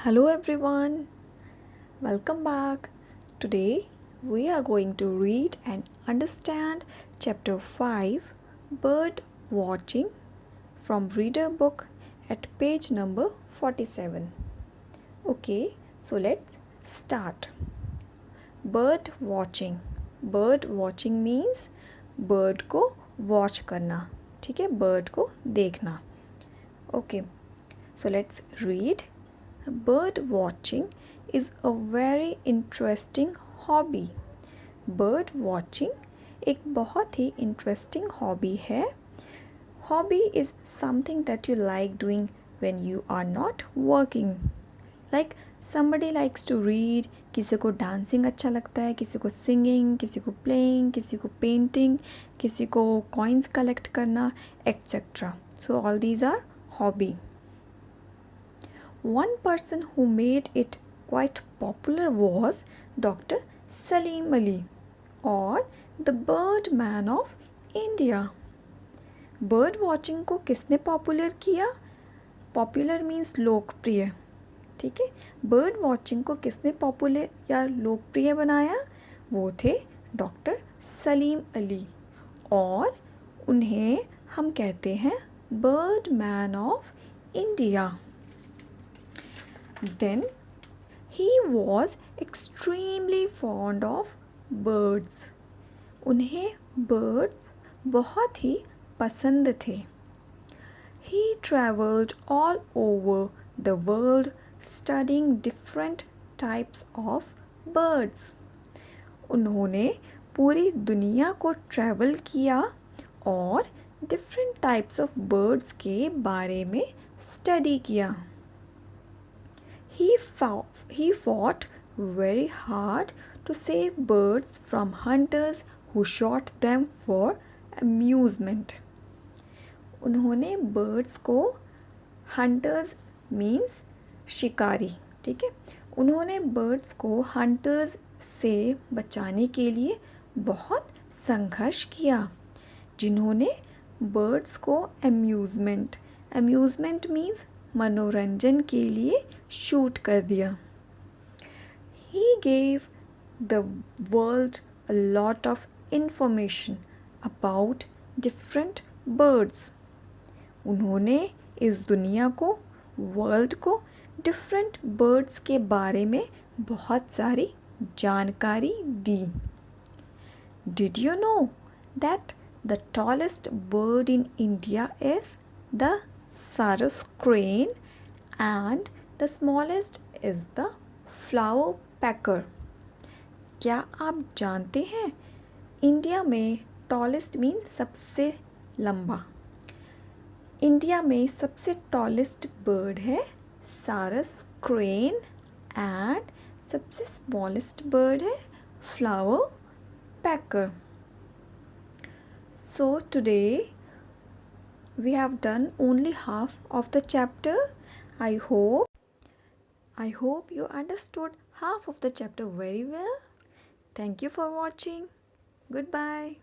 Hello everyone, welcome back. Today we are going to read and understand Chapter 5 Bird Watching from Reader Book at page number 47. Okay, so let's start. Bird watching. Bird watching means bird को watch करना. ठीक है, bird को देखना. Okay, so let's read. Bird watching is a very interesting hobby. Bird watching एक बहुत ही interesting hobby है. Hobby is something that you like doing when you are not working. Like somebody likes to read, किसी को dancing अच्छा लगता है, किसी को singing, किसी को playing, किसी को painting, किसी को coins collect करना, etc. So all these are hobby. One person who made it quite popular was Dr. Salim Ali, or the Birdman of India. Bird watching को किसने पॉपुलर किया? पॉपुलर मीन्स लोकप्रिय. ठीक है, बर्ड वॉचिंग को किसने popular या लोकप्रिय बनाया? वो थे डॉक्टर सलीम अली, और उन्हें हम कहते हैं bird man of India. Then he was extremely fond of birds. उन्हें birds बहुत ही पसंद थे. He traveled all over the world studying different types of birds. उन्होंने पूरी दुनिया को ट्रैवल किया और different types of birds के बारे में स्टडी किया. He fought very hard to save birds from hunters who shot them for amusement. उन्होंने birds को hunters means शिकारी, ठीक है, उन्होंने birds को hunters से बचाने के लिए बहुत संघर्ष किया, जिन्होंने birds को amusement means मनोरंजन के लिए शूट कर दिया. He gave the world a lot of information about different birds. उन्होंने इस दुनिया को, वर्ल्ड को different birds के बारे में बहुत सारी जानकारी दी. Did you know that the tallest bird in India is the Sarus crane and the smallest is the flower pecker? क्या आप जानते हैं इंडिया में टॉलेस्ट मीन सबसे लंबा, इंडिया में सबसे टॉलेस्ट बर्ड है सारस क्रेन एंड सबसे स्मॉलेस्ट बर्ड है flower packer. So today we have done only half of the chapter. I hope you understood half of the chapter very well. Thank you for watching. Goodbye.